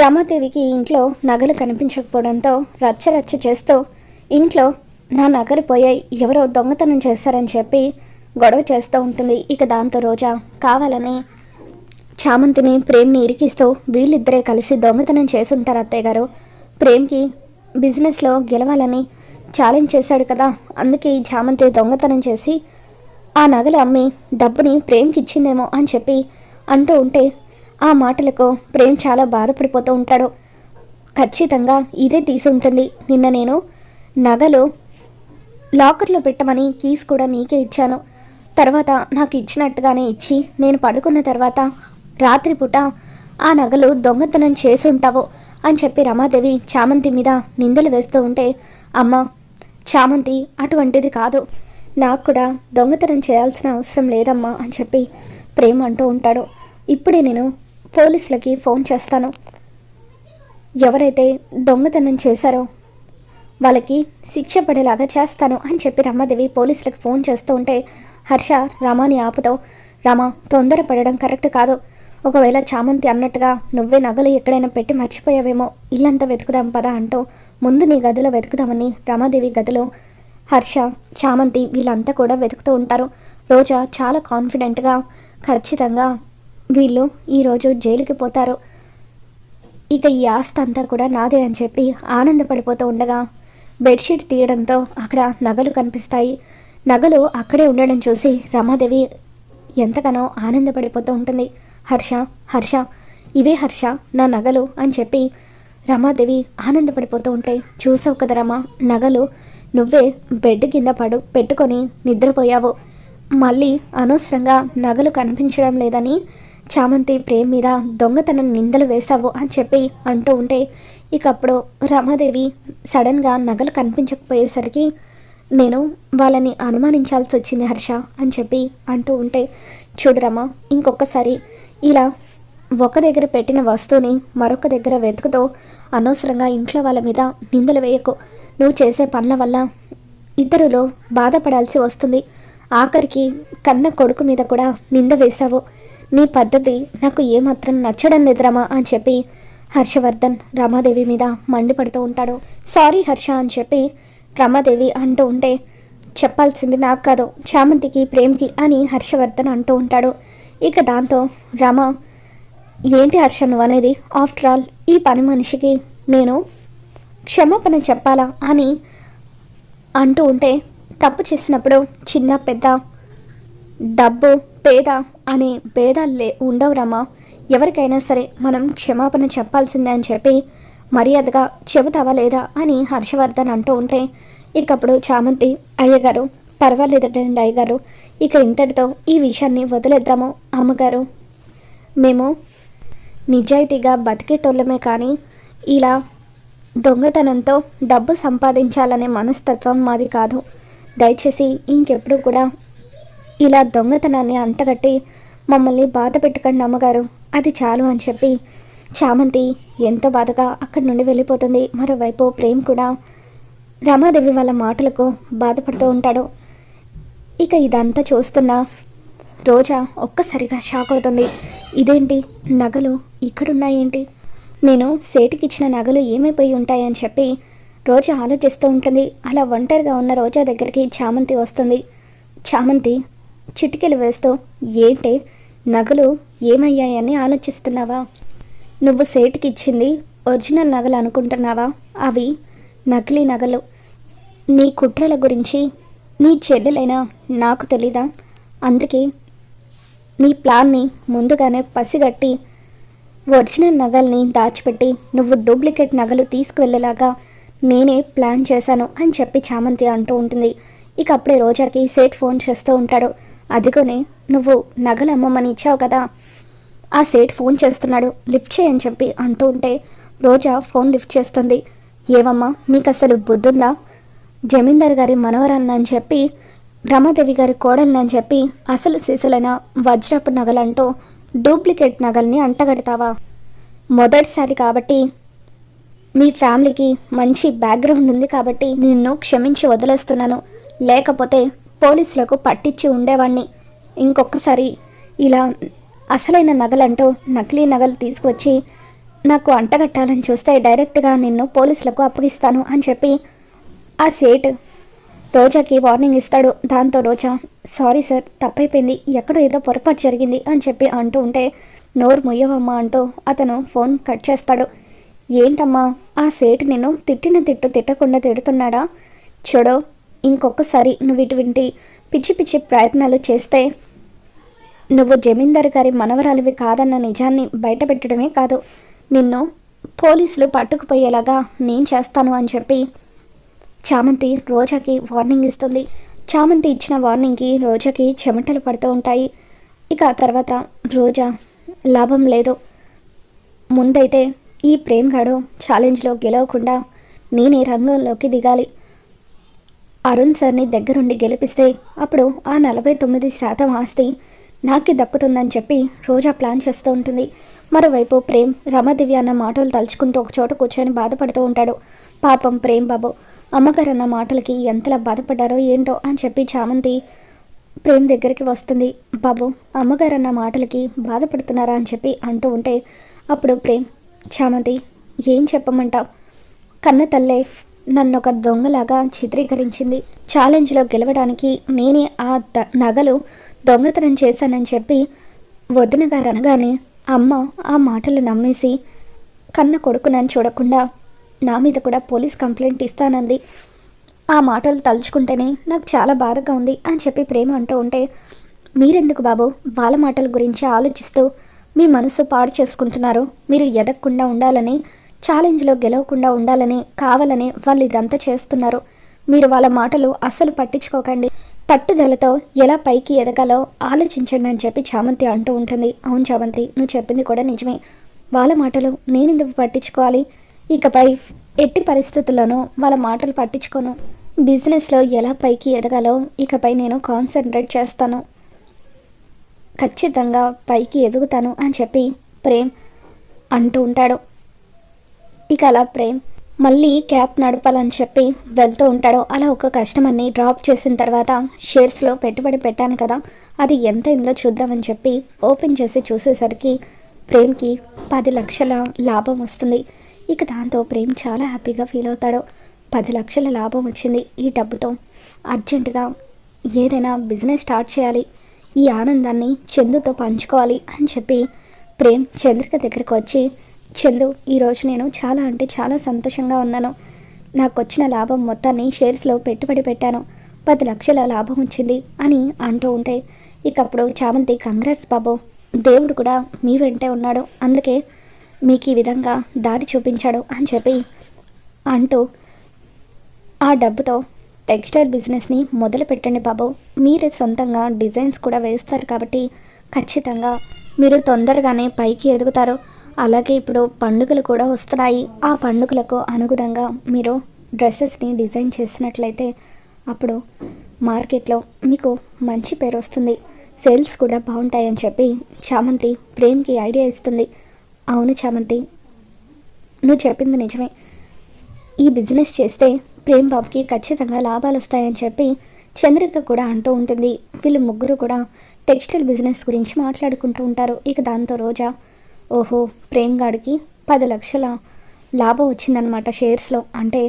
రమాదేవికి ఇంట్లో నగలు కనిపించకపోవడంతో రచ్చరచ్చ చేస్తూ ఇంట్లో నా నగలు పోయాయి, ఎవరో దొంగతనం చేశారని చెప్పి గొడవ చేస్తూ ఉంటుంది. ఇక దాంతో రోజా కావాలని చామంతిని ప్రేమ్ని ఇరికిస్తూ వీళ్ళిద్దరే కలిసి దొంగతనం చేసి ఉంటారు అత్తయ్య గారు. ప్రేమ్కి బిజినెస్లో గెలవాలని ఛాలెంజ్ చేశాడు కదా, అందుకే ఈ చామంతి దొంగతనం చేసి ఆ నగలు అమ్మి డబ్బుని ప్రేమ్కి ఇచ్చిందేమో అని చెప్పి అంటూ ఉంటే ఆ మాటలకు ప్రేమ్ చాలా బాధపడిపోతూ ఉంటాడు. ఖచ్చితంగా ఇదే తీసి ఉంటుంది. నిన్న నేను నగలు లాకర్లో పెట్టమని కీస్ కూడా నీకే ఇచ్చాను, తర్వాత నాకు ఇచ్చినట్టుగానే ఇచ్చి నేను పడుకున్న తర్వాత రాత్రిపూట ఆ నగలు దొంగతనం చేసి ఉంటావు అని చెప్పి రమాదేవి చామంతి మీద నిందలు వేస్తూ ఉంటే, అమ్మ చామంతి అటువంటిది కాదు, నాకు కూడా దొంగతనం చేయాల్సిన అవసరం లేదమ్మా అని చెప్పి ప్రేమ్ అంటూ ఉంటాడు. ఇప్పుడే నేను పోలీసులకి ఫోన్ చేస్తాను, ఎవరైతే దొంగతనం చేశారో వాళ్ళకి శిక్ష పడేలాగా చేస్తాను అని చెప్పి రమాదేవి పోలీసులకు ఫోన్ చేస్తూ ఉంటే హర్ష రమాని ఆపుతో, రమా తొందరపడడం కరెక్ట్ కాదు, ఒకవేళ చామంతి అన్నట్టుగా నువ్వే నగలు ఎక్కడైనా పెట్టి మర్చిపోయావేమో, ఇల్లంతా వెతుకుదాం పదా అంటూ ముందు నీ గదిలో వెతుకుదామని రమాదేవి గదిలో హర్ష చామంతి వీళ్ళంతా కూడా వెతుకుతూ ఉంటారు. రోజా చాలా కాన్ఫిడెంట్గా ఖచ్చితంగా వీళ్ళు ఈరోజు జైలుకి పోతారు, ఇక ఈ ఆస్తి అంతా కూడా నాదే అని చెప్పి ఆనందపడిపోతూ ఉండగా బెడ్షీట్ తీయడంతో అక్కడ నగలు కనిపిస్తాయి. నగలు అక్కడే ఉండడం చూసి రమాదేవి ఎంతగానో ఆనందపడిపోతూ ఉంటుంది. హర్ష హర్ష ఇవే హర్ష నా నగలు అని చెప్పి రమాదేవి ఆనందపడిపోతూ ఉంటే, చూసావు కదా రమా, నగలు నువ్వే బెడ్ కింద పెట్టుకొని నిద్రపోయావు, మళ్ళీ అనవసరంగా నగలు కనిపించడం లేదని చామంతి ప్రేమ్ మీద దొంగతనం నిందలు వేశావు అని చెప్పి అంటూ ఉంటే, ఇక అప్పుడు రమాదేవి సడన్గా నగలు కనిపించకపోయేసరికి నేను వాళ్ళని అనుమానించాల్సి వచ్చింది హర్ష అని చెప్పి అంటూ ఉంటే, చూడరమ్మా ఇంకొకసారి ఇలా ఒక దగ్గర పెట్టిన వస్తువుని మరొక దగ్గర వెతుకుతూ అనవసరంగా ఇంట్లో వాళ్ళ మీద నిందలు వేయకు, నువ్వు చేసే పనుల వల్ల ఇతరులు బాధపడాల్సి వస్తుంది, ఆఖరికి కన్న కొడుకు మీద కూడా నింద వేశావు, నీ పద్ధతి నాకు ఏమాత్రం నచ్చడం లేదురమా అని చెప్పి హర్షవర్ధన్ రమాదేవి మీద మండిపడుతూ ఉంటాడు. సారీ హర్ష అని చెప్పి రమాదేవి అంటూ ఉంటే, చెప్పాల్సింది నాకు కాదు చామంతికి ప్రేమ్కి అని హర్షవర్ధన్ అంటూ ఉంటాడు. ఇక దాంతో రమ, ఏంటి హర్ష నువ్వు అనేది, ఆఫ్టర్ ఆల్ ఈ పని మనిషికి నేను క్షమాపణ చెప్పాలా అని అంటూ ఉంటే, తప్పు చేసినప్పుడు చిన్న పెద్ద డబ్బు పేద అనే భేదాలు ఉండవు రమా, ఎవరికైనా సరే మనం క్షమాపణ చెప్పాల్సిందే అని చెప్పి మర్యాదగా చెబుతావా లేదా అని హర్షవర్ధన్ అంటూ ఉంటే, ఇకప్పుడు చామంతి, అయ్యగారు పర్వాలేదండి అయ్యగారు, ఇక ఇంతటితో ఈ విషయాన్ని వదిలేద్దాము అమ్మగారు, మేము నిజాయితీగా బతికేటోళ్ళమే కానీ ఇలా దొంగతనంతో డబ్బు సంపాదించాలనే మనస్తత్వం మాది కాదు, దయచేసి ఇంకెప్పుడు కూడా ఇలా దొంగతనాన్ని అంటగట్టి మమ్మల్ని బాధ పెట్టకండి అమ్మగారు, అది చాలు అని చెప్పి చామంతి ఎంతో బాధగా అక్కడి నుండి వెళ్ళిపోతుంది. మరోవైపు ప్రేమ్ కూడా రమాదేవి వాళ్ళ మాటలకు బాధపడుతూ ఉంటాడు. ఇక ఇదంతా చూస్తున్న రోజా ఒక్కసారిగా షాక్ అవుతుంది. ఇదేంటి, నగలు ఇక్కడున్నాయేంటి, నేను సేటుకి ఇచ్చిన నగలు ఏమైపోయి ఉంటాయని చెప్పి రోజా ఆలోచిస్తూ ఉంటుంది. అలా ఒంటరిగా ఉన్న రోజా దగ్గరికి చామంతి వస్తుంది. చామంతి చిటికెలు వేస్తూ, ఏంటి నగలు ఏమయ్యాయని ఆలోచిస్తున్నావా, నువ్వు సేటుకి ఇచ్చింది ఒరిజినల్ నగలు అనుకుంటున్నావా, అవి నకిలీ నగలు, నీ కుట్రల గురించి నీ చెల్లెలైనా నాకు తెలీదా, అందుకే నీ ప్లాన్ని ముందుగానే పసిగట్టి ఒరిజినల్ నగల్ని దాచిపెట్టి నువ్వు డూప్లికేట్ నగలు తీసుకువెళ్ళేలాగా నేనే ప్లాన్ చేశాను అని చెప్పి చామంతి అంటూ ఉంటుంది. ఇక అప్పుడే రోజాకి సేట్ ఫోన్ చేస్తూ ఉంటాడు. అదిగోనే నువ్వు నగలు అమ్మమ్మని ఇచ్చావు కదా, ఆ సేట్ ఫోన్ చేస్తున్నాడు, లిఫ్ట్ చేయని చెప్పి అంటూ ఉంటే రోజా ఫోన్ లిఫ్ట్ చేస్తుంది. ఏవమ్మా నీకు అసలు బుద్ధుందా, జమీందార్ గారి మనవరాలని చెప్పి రమాదేవి గారి కోడలని చెప్పి అసలు సీసలైన వజ్రపు నగలంటూ డూప్లికేట్ నగల్ని అంటగడతావా, మొదటిసారి కాబట్టి మీ ఫ్యామిలీకి మంచి బ్యాక్గ్రౌండ్ ఉంది కాబట్టి నిన్ను క్షమించి వదిలేస్తున్నాను, లేకపోతే పోలీసులకు పట్టించి ఉండేవాణ్ణి, ఇంకొకసారి ఇలా అసలైన నగలంటూ నకిలీ నగలు తీసుకొచ్చి నాకు అంటగట్టాలని చూస్తే డైరెక్ట్గా నిన్ను పోలీసులకు అప్పగిస్తాను అని చెప్పి ఆ సేట్ రోజాకి వార్నింగ్ ఇస్తాడు. దాంతో రోజా సారీ సార్, తప్పైపోయింది, ఎక్కడో ఏదో పొరపాటు జరిగింది అని చెప్పి అంటూ ఉంటే నోరు ముయ్యవమ్మా అంటూ అతను ఫోన్ కట్ చేస్తాడు. ఏంటమ్మా ఆ సేటు నిన్ను తిట్టిన తిట్టకుండా తిడుతున్నాడా? చూడో, ఇంకొకసారి నువ్వు ఇటువంటి పిచ్చి పిచ్చి ప్రయత్నాలు చేస్తే నువ్వు జమీందారు గారి మనవరాలివి కాదన్న నిజాన్ని బయటపెట్టడమే కాదు, నిన్ను పోలీసులు పట్టుకుపోయేలాగా నేను చేస్తాను అని చెప్పి చామంతి రోజాకి వార్నింగ్ ఇస్తుంది. చామంతి ఇచ్చిన వార్నింగ్కి రోజాకి చెమటలు పడుతూ ఉంటాయి. ఇక ఆ తర్వాత రోజా లాభం లేదు, ముందైతే ఈ ప్రేమ్ గాడు ఛాలెంజ్లో గెలవకుండా నేనే రంగంలోకి దిగాలి, అరుణ్ సార్ని దగ్గరుండి గెలిపిస్తే అప్పుడు ఆ 49% ఆస్తి నాకే దక్కుతుందని చెప్పి రోజా ప్లాన్ చేస్తూ ఉంటుంది. మరోవైపు ప్రేమ్ రమాదివ్య అన్న మాటలు తలుచుకుంటూ ఒక చోట కూర్చొని బాధపడుతూ ఉంటాడు. పాపం ప్రేమ్ బాబు అమ్మగారు అన్న మాటలకి ఎంతలా బాధపడ్డారో ఏంటో అని చెప్పి చామంతి ప్రేమ్ దగ్గరికి వస్తుంది. బాబు అమ్మగారు అన్న మాటలకి బాధపడుతున్నారా అని చెప్పి అంటూ ఉంటే అప్పుడు ప్రేమ్ చామంతి ఏం చెప్పమంటావు, కన్న తల్లే నన్ను ఒక దొంగలాగా చిత్రీకరించింది, ఛాలెంజ్లో గెలవడానికి నేనే ఆ నగలు దొంగతనం చేశానని చెప్పి వదిన గారు అనగానే అమ్మ ఆ మాటలు నమ్మేసి కన్న కొడుకు నన్ను చూడకుండా నా మీద కూడా పోలీస్ కంప్లైంట్ ఇస్తానంది, ఆ మాటలు తలుచుకుంటేనే నాకు చాలా బాధగా ఉంది అని చెప్పి ప్రేమ అంటూ ఉంటే మీరెందుకు బాబు వాళ్ళ మాటల గురించి ఆలోచిస్తూ మీ మనసు పాడు చేసుకుంటున్నారు, మీరు ఎదగకుండా ఉండాలని ఛాలెంజ్లో గెలవకుండా ఉండాలని కావాలని వాళ్ళు ఇదంతా చేస్తున్నారు, మీరు వాళ్ళ మాటలు అస్సలు పట్టించుకోకండి, పట్టుదలతో ఎలా పైకి ఎదగాలో ఆలోచించండి అని చెప్పి చామంతి అంటూ ఉంటుంది. అవును చామంతి, నువ్వు చెప్పింది కూడా నిజమే, వాళ్ళ మాటలు నేనెందుకు పట్టించుకోవాలి, ఇకపై ఎట్టి పరిస్థితుల్లోనూ వాళ్ళ మాటలు పట్టించుకోను, బిజినెస్లో ఎలా పైకి ఎదగాలో ఇకపై నేను కాన్సన్ట్రేట్ చేస్తాను, ఖచ్చితంగా పైకి ఎదుగుతాను అని చెప్పి ప్రేమ్ అంటూ ఉంటాడు. ఇక అలా ప్రేమ్ మళ్ళీ క్యాబ్ నడపాలని చెప్పి వెళ్తూ ఉంటాడు. అలా ఒక కస్టమర్ని డ్రాప్ చేసిన తర్వాత షేర్స్లో పెట్టుబడి పెట్టాను కదా, అది ఎంత అయిందో చూద్దామని చెప్పి ఓపెన్ చేసి చూసేసరికి ప్రేమ్కి 10 లక్షల లాభం వస్తుంది. ఇక దాంతో ప్రేమ్ చాలా హ్యాపీగా ఫీల్ అవుతాడు. 10 లక్షల లాభం వచ్చింది, ఈ డబ్బుతో అర్జెంటుగా ఏదైనా బిజినెస్ స్టార్ట్ చేయాలి, ఈ ఆనందాన్ని చందుతో పంచుకోవాలి అని చెప్పి ప్రేమ్ చంద్రిక దగ్గరికి వచ్చి చందు ఈరోజు నేను చాలా అంటే చాలా సంతోషంగా ఉన్నాను, నాకు వచ్చిన లాభం మొత్తాన్ని షేర్స్లో పెట్టుబడి పెట్టాను, 10 లక్షల లాభం వచ్చింది అని అంటూ ఉంటే ఇక అప్పుడు చామంతి కంగ్రాట్స్ బాబు, దేవుడు కూడా మీ వెంటే ఉన్నాడు, అందుకే మీకు ఈ విధంగా దారి చూపించాడు అని చెప్పి అంటూ ఆ డబ్బుతో టెక్స్టైల్ బిజినెస్ని మొదలు పెట్టండి బాబు, మీరే సొంతంగా డిజైన్స్ కూడా వేస్తారు కాబట్టి ఖచ్చితంగా మీరు తొందరగానే పైకి ఎదుగుతారు, అలాగే ఇప్పుడు పండుగలు కూడా వస్తున్నాయి, ఆ పండుగలకు అనుగుణంగా మీరు డ్రెస్సెస్ని డిజైన్ చేసినట్లయితే అప్పుడు మార్కెట్లో మీకు మంచి పేరు వస్తుంది, సేల్స్ కూడా బాగుంటాయని చెప్పి చామంతి ప్రేమ్కి ఐడియా ఇస్తుంది. అవును చామంతి, నువ్వు చెప్పింది నిజమే, ఈ బిజినెస్ చేస్తే ప్రేమ్ బాబుకి ఖచ్చితంగా లాభాలు వస్తాయని చెప్పి చంద్రిక కూడా అంటూ ఉంటుంది. వీళ్ళు ముగ్గురు కూడా టెక్స్టైల్ బిజినెస్ గురించి మాట్లాడుకుంటూ ఉంటారు. ఇక దాంతో రోజా ఓహో ప్రేమ్ గాడికి 10 లక్షల లాభం వచ్చిందనమాట షేర్స్లో, అంటే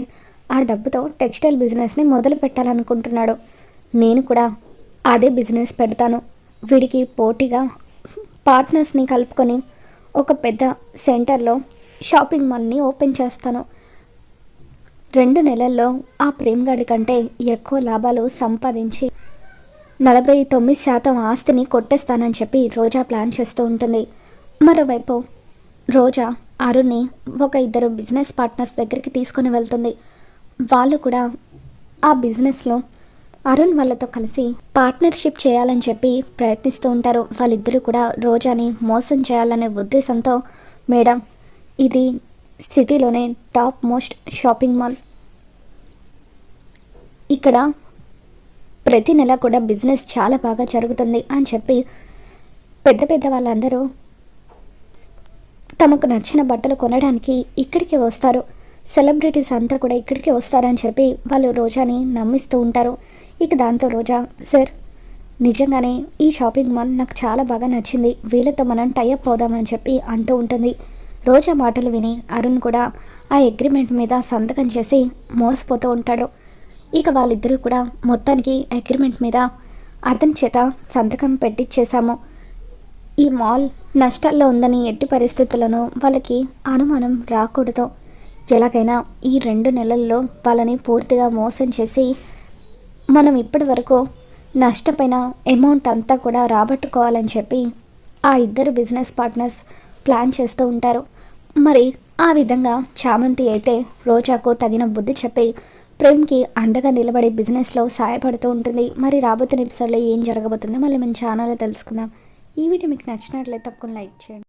ఆ డబ్బుతో టెక్స్టైల్ బిజినెస్ని మొదలు పెట్టాలనుకుంటున్నాడు, నేను కూడా అదే బిజినెస్ పెడతాను, వీడికి పోటీగా పార్ట్నర్స్ని కలుపుకొని ఒక పెద్ద సెంటర్లో షాపింగ్ మాల్ని ఓపెన్ చేస్తాను, 2 నెలల్లో ఆ ప్రేమ్ గాడి కంటే ఎక్కువ లాభాలు సంపాదించి 49% ఆస్తిని కొట్టేస్తానని చెప్పి రోజా ప్లాన్ చేస్తూ ఉంటుంది. మరోవైపు రోజా అరుణ్ని ఒక 2 బిజినెస్ పార్ట్నర్స్ దగ్గరికి తీసుకొని వెళ్తుంది. వాళ్ళు కూడా ఆ బిజినెస్లో అరుణ్ వాళ్ళతో కలిసి పార్ట్నర్షిప్ చేయాలని చెప్పి ప్రయత్నిస్తూ ఉంటారు. వాళ్ళిద్దరూ కూడా రోజాని మోసం చేయాలనే ఉద్దేశంతో మేడం ఇది సిటీలోనే టాప్ మోస్ట్ షాపింగ్ మాల్, ఇక్కడ ప్రతి నెల కూడా బిజినెస్ చాలా బాగా జరుగుతుంది అని చెప్పి పెద్ద పెద్ద వాళ్ళందరూ తమకు నచ్చిన బట్టలు కొనడానికి ఇక్కడికి వస్తారు, సెలబ్రిటీస్ అంతా కూడా ఇక్కడికి వస్తారని చెప్పి వాళ్ళు రోజాని నమ్మిస్తూ ఉంటారు. ఇక దాంతో రోజా సార్ నిజంగానే ఈ షాపింగ్ మాల్ నాకు చాలా బాగా నచ్చింది, వీళ్ళతో మనం టైఅప్ అవుదామని చెప్పి అంటూ ఉంటుంది. రోజా మాటలు విని అరుణ్ కూడా ఆ అగ్రిమెంట్ మీద సంతకం చేసి మోసపోతూ ఉంటాడు. ఇక వాళ్ళిద్దరూ కూడా మొత్తానికి అగ్రిమెంట్ మీద అతని చేత సంతకం పెట్టించేశాము. ఈ మాల్ నష్టాల్లో ఉందని ఎట్టి పరిస్థితులను వాళ్ళకి అనుమానం రాకూడదు. ఎలాగైనా ఈ 2 నెలల్లో వాళ్ళని పూర్తిగా మోసం చేసి మనం ఇప్పటి వరకు నష్టపోయిన అమౌంట్ అంతా కూడా రాబట్టుకోవాలని చెప్పి ఆ ఇద్దరు బిజినెస్ పార్ట్నర్స్ ప్లాన్ చేస్తూ ఉంటారు. మరి ఆ విధంగా చామంతి అయితే రోజాకు తగిన బుద్ధి చెప్పి ప్రేమ్కి అండగా నిలబడి బిజినెస్లో సహాయపడుతూ ఉంటుంది. మరి రాబోతున్న ఎపిసోడ్లో ఏం జరగబోతుందో మళ్ళీ మన ఛానల్లో తెలుసుకుందాం. ఈ వీడియో మీకు నచ్చినట్లయితే తప్పకుండా లైక్ చేయండి.